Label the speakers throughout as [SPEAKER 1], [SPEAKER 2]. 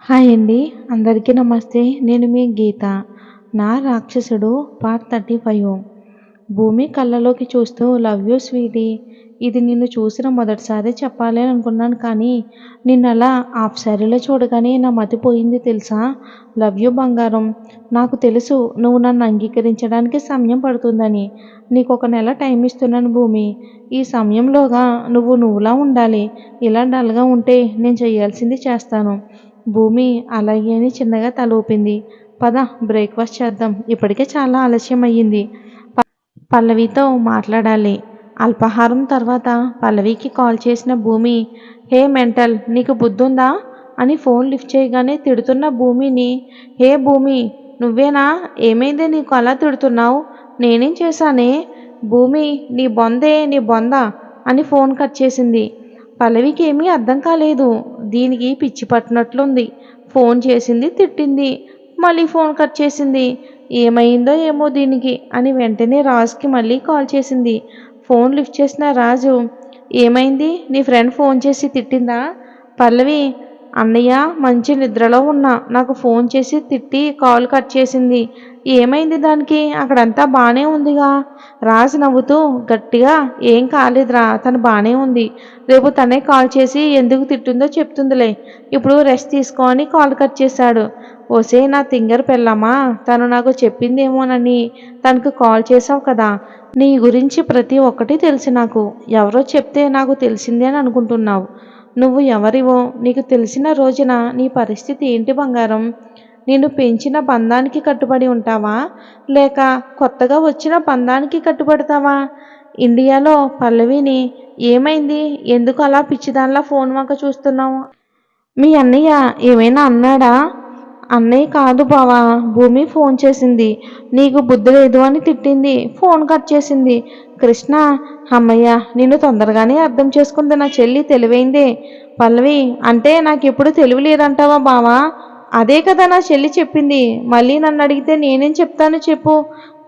[SPEAKER 1] Hi అండి. అందరికీ నమస్తే. నేను మీ గీత. నా రాక్షసుడు పార్ట్ 35. భూమి కళ్ళలోకి చూస్తూ లవ్ యూ స్వీటీ. ఇది నిన్ను చూసిన మొదటిసారి చెప్పాలి అని అనుకున్నాను, కానీ నిన్నలా హాఫ్ శారీలో చూడగానే నా మతి పోయింది తెలుసా. లవ్ యూ బంగారం. నాకు తెలుసు నువ్వు నన్ను అంగీకరించడానికి సమయం పడుతుందని. నీకు 1 నెల టైం ఇస్తున్నాను భూమి. ఈ సమయంలోగా నువ్వు నువ్వులా ఉండాలి. ఇలా డల్గా ఉంటే నేను చేయాల్సింది చేస్తాను. భూమి అలాగే అని చిన్నగా తల ఊపింది. పద బ్రేక్ఫాస్ట్ చేద్దాం. ఇప్పటికే చాలా ఆలస్యం అయ్యింది. పల్లవితో మాట్లాడాలి. అల్పాహారం తర్వాత పల్లవికి కాల్ చేసిన భూమి, హే మెంటల్, నీకు బుద్ధుందా అని ఫోన్ లిఫ్ట్ చేయగానే తిడుతున్న భూమిని, హే భూమి, నువ్వేనా? ఏమైందే నీకు అలా తిడుతున్నావు? నేనేం చేశానే? భూమి, నీ బొందే నీ బొంద అని ఫోన్ కట్ చేసింది. పల్లవికి ఏమీ అర్థం కాలేదు. దీనికి పిచ్చి పట్టినట్లుంది. ఫోన్ చేసింది, తిట్టింది, మళ్ళీ ఫోన్ కట్ చేసింది. ఏమైందో ఏమో దీనికి అని వెంటనే రాజుకి మళ్ళీ కాల్ చేసింది. ఫోన్ లిఫ్ట్ చేసిన రాజు, ఏమైంది? నీ ఫ్రెండ్ ఫోన్ చేసి తిట్టిందా? పల్లవి, అన్నయ్య మంచి నిద్రలో ఉన్నా, నాకు ఫోన్ చేసి తిట్టి కాల్ కట్ చేసింది. ఏమైంది దానికి? అక్కడంతా బాగానే ఉందిగా. రాజు నవ్వుతూ గట్టిగా, ఏం కాలేదురా, తను బాగానే ఉంది. రేపు తనే కాల్ చేసి ఎందుకు తిట్టిందో చెప్తుందిలే. ఇప్పుడు రెస్ట్ తీసుకో అని కాల్ కట్ చేశాడు. ఓసే నా తింగర్ పెళ్ళమ్మా, తను నాకు చెప్పిందేమోనని తనకు కాల్ చేసావు కదా. నీ గురించి ప్రతి ఒక్కటి తెలుసు నాకు. ఎవరో చెప్తే నాకు తెలిసిందే అని అనుకుంటున్నావు. నువ్వు ఎవరివో నీకు తెలిసిన రోజున నీ పరిస్థితి ఏంటి బంగారం? నిన్ను పెంచిన బంధానికి కట్టుబడి ఉంటావా, లేక కొత్తగా వచ్చిన బంధానికి కట్టుబడతావా? ఇండియాలో పల్లవిని, ఏమైంది, ఎందుకు అలా పిచ్చిదానిలా ఫోన్ వంక చూస్తున్నావు? మీ అన్నయ్య ఏమైనా అన్నాడా? అన్నయ్య కాదు బావా, భూమి ఫోన్ చేసింది. నీకు బుద్ధి లేదు అని తిట్టింది, ఫోన్ కట్ చేసింది. కృష్ణ, అమ్మయ్య, నిన్ను తొందరగానే అర్థం చేసుకుంది నా చెల్లి, తెలివైందే. పల్లవి, అంటే నాకెప్పుడు తెలివి లేదంటావా బావా? అదే కదా నా చెల్లి చెప్పింది. మళ్ళీ నన్ను అడిగితే నేనేం చెప్తాను చెప్పు.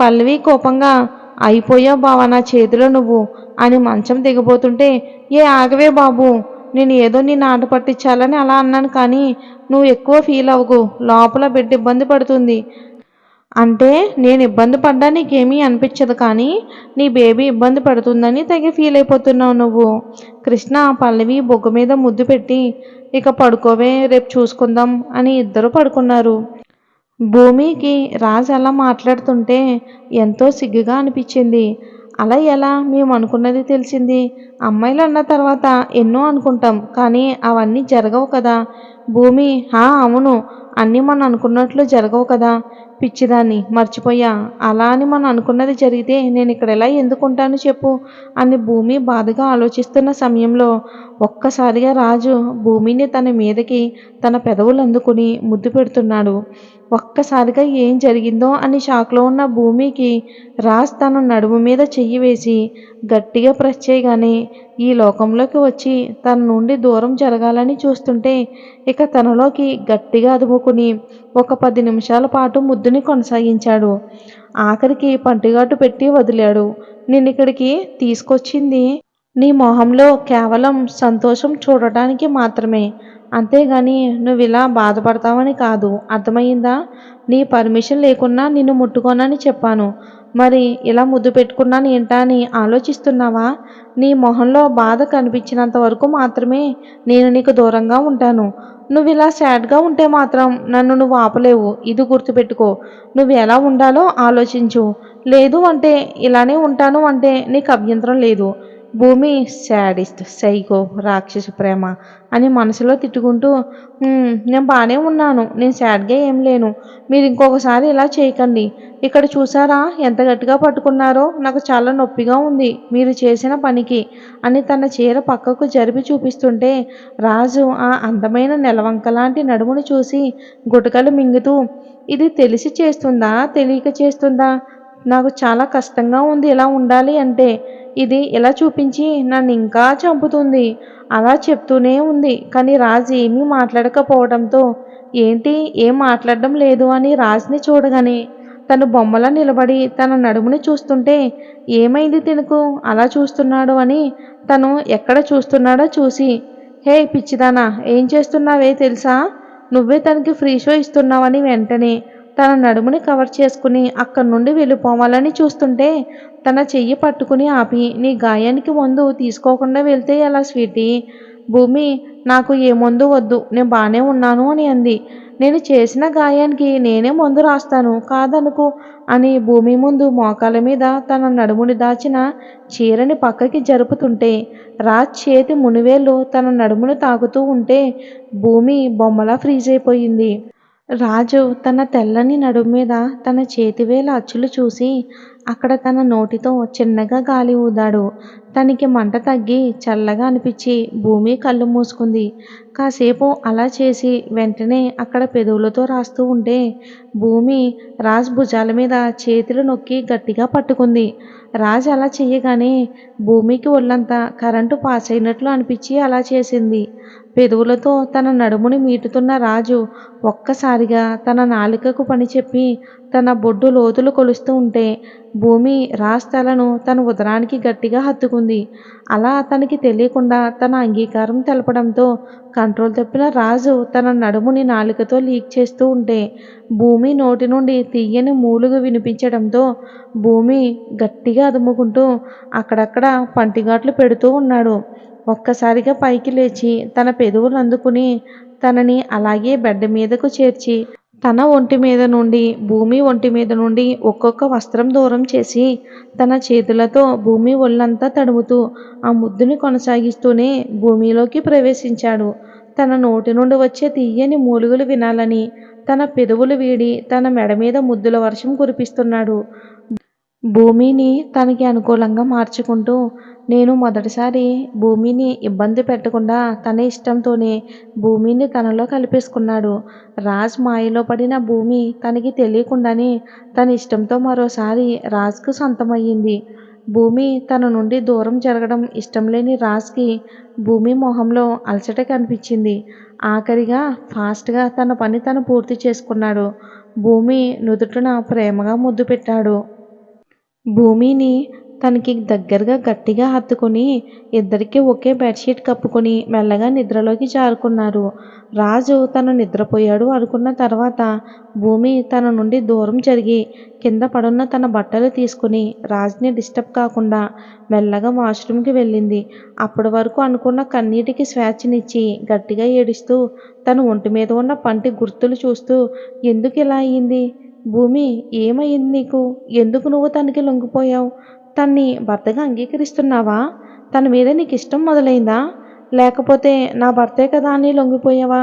[SPEAKER 1] పల్లవి కోపంగా, అయిపోయావు బావా నా చేతిలో నువ్వు అని మంచం దిగబోతుంటే, ఏ ఆగవే బాబు, నేను ఏదో నీ ఆట పట్టించాలని అలా అన్నాను, కానీ నువ్వు ఎక్కువ ఫీల్ అవ్వకు. లోపల బిడ్డ ఇబ్బంది పడుతుంది. అంటే నేను ఇబ్బంది పడ్డా నీకేమీ అనిపించదు, కానీ నీ బేబీ ఇబ్బంది పడుతుందని తెగ ఫీల్ అయిపోతున్నావు నువ్వు. కృష్ణ పల్లవి బొగ్గ మీద ముద్దు పెట్టి, ఇక పడుకోవే, రేపు చూసుకుందాం అని ఇద్దరు పడుకున్నారు. భూమికి రాజు అలా మాట్లాడుతుంటే ఎంతో సిగ్గుగా అనిపించింది. అలా ఎలా మేము అనుకున్నది తెలిసింది? అమ్మాయిలు అన్న తర్వాత ఎన్నో అనుకుంటాం, కానీ అవన్నీ జరగవు కదా. భూమి, అవును, అన్నీ మనం అనుకున్నట్లు జరగవు కదా. పిచ్చిదాన్ని, మర్చిపోయా. అలా అని మనం అనుకున్నది జరిగితే నేను ఇక్కడ ఎలా ఎందుకుంటాను చెప్పు అని భూమి బాధగా ఆలోచిస్తున్న సమయంలో ఒక్కసారిగా రాజు భూమిని తన మీదకి తన పెదవులు అందుకుని ముద్దు పెడుతున్నాడు. ఒక్కసారిగా ఏం జరిగిందో అని షాక్లో ఉన్న భూమికి రాజ్ తన నడుము మీద చెయ్యి వేసి గట్టిగా ప్రెస్ చేయగానే ఈ లోకంలోకి వచ్చి తన నుండి దూరం జరగాలని చూస్తుంటే ఇక తనలోకి గట్టిగా అదుముకుని ఒక 10 నిమిషాల పాటు ముద్దుని కొనసాగించాడు. ఆఖరికి పంటిగాటు పెట్టి వదిలాడు. నేనిక్కడికి తీసుకొచ్చింది నీ మొహంలో కేవలం సంతోషం చూడటానికి మాత్రమే, అంతేగాని నువ్వు ఇలా బాధపడతావని కాదు, అర్థమయ్యిందా? నీ పర్మిషన్ లేకున్నా నిన్ను ముట్టుకోనని చెప్పాను. మరి ఇలా ముద్దు పెట్టుకున్నాను ఏంటా అని ఆలోచిస్తున్నావా? నీ మొహంలో బాధ కనిపించినంత వరకు మాత్రమే నేను నీకు దూరంగా ఉంటాను. నువ్వు ఇలా సాడ్గా ఉంటే మాత్రం నన్ను నువ్వు ఆపలేవు, ఇది గుర్తుపెట్టుకో. నువ్వు ఎలా ఉండాలో ఆలోచించు. లేదు అంటే ఇలానే ఉంటాను అంటే నీకు అభ్యంతరం లేదు. భూమి శాడిస్ట్, సైకో, రాక్షస ప్రేమ అని మనసులో తిట్టుకుంటూ, నేను బాగానే ఉన్నాను, నేను సాడ్గా ఏం లేను. మీరు ఇంకొకసారి ఇలా చేయకండి. ఇక్కడ చూసారా ఎంత గట్టిగా పట్టుకున్నారో, నాకు చాలా నొప్పిగా ఉంది మీరు చేసిన పనికి అని తన చీర పక్కకు జరిపి చూపిస్తుంటే రాజు ఆ అందమైన నెలవంక లాంటి నడుమును చూసి గుటకలు మింగుతూ, ఇది తెలిసి చేస్తుందా, తెలియక చేస్తుందా? నాకు చాలా కష్టంగా ఉంది ఇలా ఉండాలి అంటే. ఇది ఇలా చూపించి నన్ను ఇంకా చంపుతుంది. అలా చెప్తూనే ఉంది, కానీ రాజు ఏమీ మాట్లాడకపోవడంతో, ఏంటి ఏం మాట్లాడడం లేదు అని రాజుని చూడగానే తను బొమ్మలా నిలబడి తన నడుముని చూస్తుంటే, ఏమైంది తినకు అలా చూస్తున్నాడు అని తను ఎక్కడ చూస్తున్నాడో చూసి, హే పిచ్చిదానా, ఏం చేస్తున్నావే తెలుసా? నువ్వే తనకి ఫ్రీ షో ఇస్తున్నావని వెంటనే తన నడుముని కవర్ చేసుకుని అక్కడి నుండి వెళ్ళిపోవాలని చూస్తుంటే తన చెయ్యి పట్టుకుని ఆపి, నీ గాయానికి మందు తీసుకోకుండా వెళ్తే ఎలా స్వీటీ? భూమి, నాకు ఏ మందు వద్దు, నేను బాగానే ఉన్నాను అని అంది. నేను చేసిన గాయానికి నేనే మందు రాస్తాను కాదనుకో అని భూమి ముందు మోకాల మీద తన నడుముని దాచిన చీరని పక్కకి జరుపుతుంటే రాజ్ చేతి మునివేళ్ళు తన నడుమును తాకుతూ ఉంటే భూమి బొమ్మలా ఫ్రీజ్ అయిపోయింది. రాజు తన తెల్లని నడుము మీద తన చేతివేల అచ్చులు చూసి అక్కడ తన నోటితో చిన్నగా గాలి ఊదాడు. తనకి మంట తగ్గి చల్లగా అనిపించి భూమి కళ్ళు మూసుకుంది. కాసేపు అలా చేసి వెంటనే అక్కడ పెదవులతో రాస్తూ ఉంటే భూమి రాజ్ భుజాల మీద చేతులు నొక్కి గట్టిగా పట్టుకుంది. రాజ్ అలా చెయ్యగానే భూమికి ఒళ్ళంతా కరెంటు పాస్ అయినట్లు అనిపించి అలా చేసింది. పెదవులతో తన నడుముని మీటుతున్న రాజు ఒక్కసారిగా తన నాలుకకు పని చెప్పి తన బొడ్డు లోతులు కొలుస్తూ ఉంటే భూమి రాజ్ తలను తన ఉదరానికి గట్టిగా హత్తుకుంది. అలా తనకి తెలియకుండా తన అంగీకారం తెలపడంతో కంట్రోల్ తప్పిన రాజు తన నడుముని నాలుకతో లీక్ చేస్తూ ఉంటే భూమి నోటి నుండి తీయని మూలుగు వినిపించడంతో భూమి గట్టిగా అదుముకుంటూ అక్కడక్కడ పంటిగాట్లు పెడుతూ ఉన్నాడు. ఒక్కసారిగా పైకి లేచి తన పెదవులు అందుకుని తనని అలాగే బెడ్ మీదకు చేర్చి తన ఒంటి మీద నుండి భూమి ఒంటి మీద నుండి ఒక్కొక్క వస్త్రం దూరం చేసి తన చేతులతో భూమి ఒళ్ళంతా తడుముతూ ఆ ముద్దుని కొనసాగిస్తూనే భూమిలోకి ప్రవేశించాడు. తన నోటి నుండి వచ్చే తీయని మూలుగులు వినాలని తన పెదవులు వీడి తన మెడ మీద ముద్దుల వర్షం కురిపిస్తున్నాడు. భూమిని తనకి అనుకూలంగా మార్చుకుంటూ నేను మొదటిసారి భూమిని ఇబ్బంది పెట్టకుండా తన ఇష్టంతోనే భూమిని తనలో కలిపేసుకున్నాడు. రాజ్ మాయలో పడిన భూమి తనకి తెలియకుండానే తన ఇష్టంతో మరోసారి రాజ్కు సొంతమయ్యింది. భూమి తన నుండి దూరం జరగడం ఇష్టం లేని రాజ్కి భూమి మొహంలో అలసట కనిపించింది. ఆఖరిగా ఫాస్ట్గా తన పని తను పూర్తి చేసుకున్నాడు. భూమి నుదుటిన ప్రేమగా ముద్దు పెట్టాడు. భూమిని తనకి దగ్గరగా గట్టిగా హత్తుకుని ఇద్దరికీ ఒకే బెడ్షీట్ కప్పుకొని మెల్లగా నిద్రలోకి జారుకున్నారు. రాజు తను నిద్రపోయాడు అనుకున్న తర్వాత భూమి తన నుండి దూరం జరిగి కింద పడున్న తన బట్టలు తీసుకుని రాజ్ని డిస్టర్బ్ కాకుండా మెల్లగా వాష్రూమ్కి వెళ్ళింది. అప్పటి వరకు అనుకున్న కన్నీటికి స్వేచ్ఛనిచ్చి గట్టిగా ఏడుస్తూ తన ఒంటి మీద ఉన్న పంటి గుర్తులు చూస్తూ ఎందుకు ఇలా అయ్యింది భూమి, ఏమయ్యింది నీకు? ఎందుకు నువ్వు తనకి లొంగిపోయావు? తన్ని భర్తగా అంగీకరిస్తున్నావా? తన మీద నీకు ఇష్టం మొదలైందా? లేకపోతే నా భర్తే కదా అని లొంగిపోయావా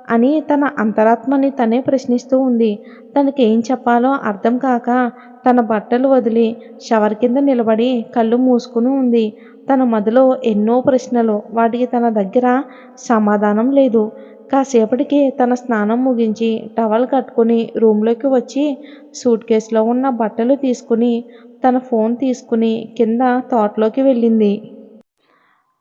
[SPEAKER 1] అని తన అంతరాత్మని తనే ప్రశ్నిస్తూ ఉంది. తనకేం చెప్పాలో అర్థం కాక తన బట్టలు వదిలి షవర్ కింద నిలబడి కళ్ళు మూసుకుని ఉంది. తన మదిలో ఎన్నో ప్రశ్నలు, వాటికి తన దగ్గర సమాధానం లేదు. కాసేపటికి తన స్నానం ముగించి టవల్ కట్టుకుని రూమ్లోకి వచ్చి సూట్ కేసులో ఉన్న బట్టలు తీసుకుని తన ఫోన్ తీసుకుని కింద తోటలోకి వెళ్ళింది.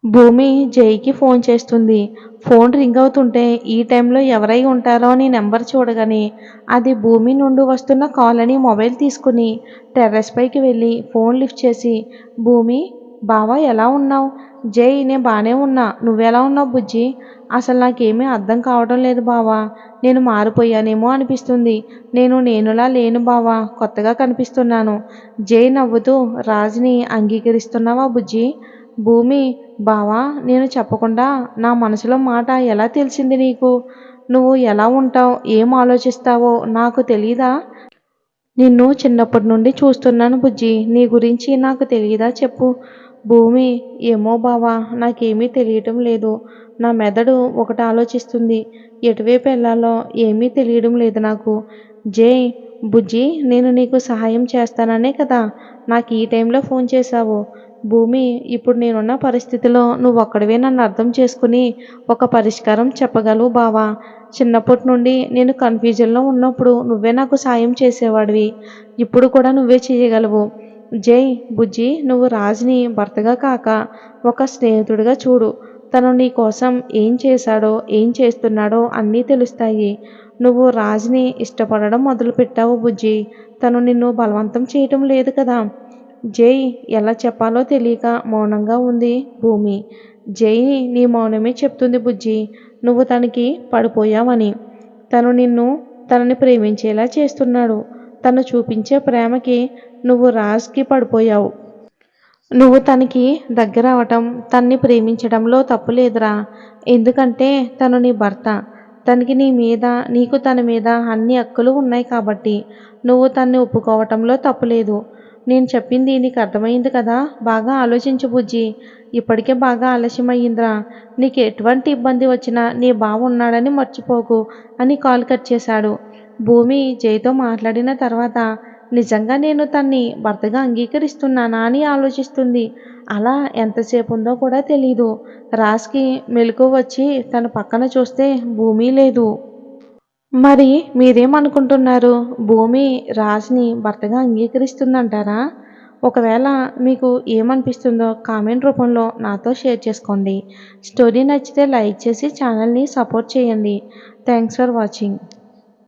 [SPEAKER 1] భూమి జైకి ఫోన్ చేస్తుంది. ఫోన్ రింగ్ అవుతుంటే ఈ టైంలో ఎవరై ఉంటారో అని నెంబర్ చూడగానే అది భూమి నుండి వస్తున్న కాల్ అని మొబైల్ తీసుకుని టెర్రస్ పైకి వెళ్ళి ఫోన్ లిఫ్ట్ చేసి భూమి, బావా ఎలా ఉన్నావు? జై, నేను బాగానే ఉన్నా, నువ్వెలా ఉన్నావు బుజ్జి? అసలు నాకేమీ అర్థం కావడం లేదు బావా. నేను మారిపోయానేమో అనిపిస్తుంది. నేనులా లేను బావా, కొత్తగా కనిపిస్తున్నాను. జై నవ్వుతూ రాజ్ని అంగీకరిస్తున్నావా బుజ్జి? భూమి, బావా, నేను చెప్పకుండా నా మనసులో మాట ఎలా తెలిసింది నీకు? నువ్వు ఎలా ఉంటావు, ఏం ఆలోచిస్తావో నాకు తెలీదా? నిన్ను చిన్నప్పటి నుండి చూస్తున్నాను బుజ్జి, నీ గురించి నాకు తెలియదా చెప్పు? భూమి, ఏమో బావా, నాకేమీ తెలియటం లేదు. నా మెదడు ఒకటి ఆలోచిస్తుంది, ఎటువైపు వెళ్ళాలో ఏమీ తెలియడం లేదు నాకు. జై, బుజ్జి, నేను నీకు సహాయం చేస్తాననే కదా నాకు ఈ టైంలో ఫోన్ చేశావు. భూమి, ఇప్పుడు నేనున్న పరిస్థితిలో నువ్వు ఒక్కడివే నన్ను అర్థం చేసుకుని ఒక పరిష్కారం చెప్పగలవు బావా. చిన్నప్పటి నుండి నేను కన్ఫ్యూజన్లో ఉన్నప్పుడు నువ్వే నాకు సాయం చేసేవాడివి, ఇప్పుడు కూడా నువ్వే చేయగలవు. జై, బుజ్జి, నువ్వు రాజ్ని భర్తగా కాక ఒక స్నేహితుడిగా చూడు. తను నీ కోసం ఏం చేశాడో ఏం చేస్తున్నాడో అన్నీ తెలుస్తాయి. నువ్వు రాజ్ని ఇష్టపడడం మొదలుపెట్టావు బుజ్జి, తను నిన్ను బలవంతం చేయటం లేదు కదా. జై ఎలా చెప్పాలో తెలియక మౌనంగా ఉంది భూమి. జై నీ మౌనమే చెప్తుంది బుజ్జి, నువ్వు తనకి పడిపోయావని. తనని ప్రేమించేలా చేస్తున్నాడు. తను చూపించే ప్రేమకి నువ్వు రాజ్కి పడిపోయావు. నువ్వు తనకి దగ్గరవటం, తన్ని ప్రేమించడంలో తప్పు లేదురా. ఎందుకంటే తను నీ భర్త. తనకి నీ మీద, నీకు తన మీద అన్ని హక్కులు ఉన్నాయి కాబట్టి నువ్వు తన్ని ఒప్పుకోవటంలో తప్పు లేదు. నేను చెప్పింది నీకు అర్థమైంది కదా? బాగా ఆలోచించు బుజ్జి. ఇప్పటికే బాగా ఆలస్యమయ్యిందిరా. నీకు ఎటువంటి ఇబ్బంది వచ్చినా నీ బావ ఉన్నాడని మర్చిపోకు అని కాల్ కట్ చేశాడు. భూమి జైతో మాట్లాడిన తర్వాత నిజంగా నేను తన్ని భర్తగా అంగీకరిస్తున్నానా అని ఆలోచిస్తుంది. అలా ఎంతసేపు ఉందో కూడా తెలీదు. రాజ్కి మెలకువ వచ్చి తన పక్కన చూస్తే భూమి లేదు. మరి మీరేమనుకుంటున్నారు? భూమి రాజ్ని భర్తగా అంగీకరిస్తుందంటారా? ఒకవేళ మీకు ఏమనిపిస్తుందో కామెంట్ రూపంలో నాతో షేర్ చేసుకోండి. స్టోరీ నచ్చితే లైక్ చేసి ఛానల్ని సపోర్ట్ చేయండి. Thanks for watching.